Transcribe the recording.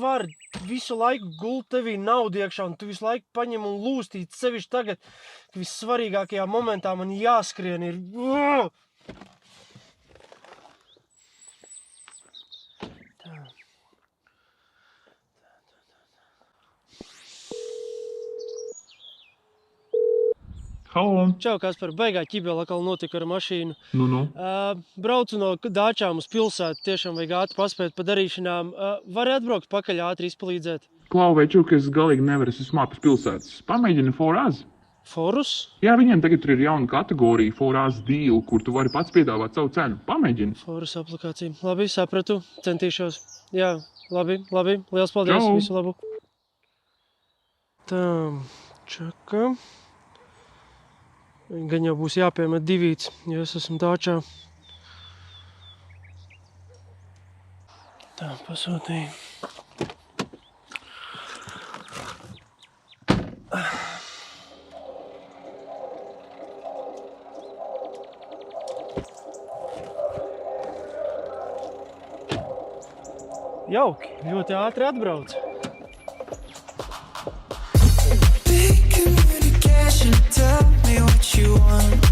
vari visu laiku gult tevī naudu iekšā, un tu visu laiku paņem un lūstīt, sevišķi tagad, ka vissvarīgākajā momentā man jāskrien ir. Tā. Halo! Čau, Kaspar, baigā ķibela atkal notika ar mašīnu. Nu. Braucu no Dāčām uz pilsētu, tiešām vajag ātri paspēt pa darīšanām. Vari atbraukt pakaļ ātri izpalīdzēt? Klau, Večuk, es galīgi nevaru, es esmu ārpus pilsētas. Pamēģini Forās. Forus? Jā, viņiem tagad ir jauna kategorija, Forās deal, kur tu vari pats piedāvāt savu cenu. Pamēģini. Forus aplikācija. Labi, sapratu, centīšos. Jā, labi, liels paldies, Čau. Visu labu. Tā, čaka. Gan jau būs jāpiemet divīts, jo es esmu Dāčā. Tā, pasūtīju. Jauki, ļoti ātri atbrauc. Big communication, tell me what you want.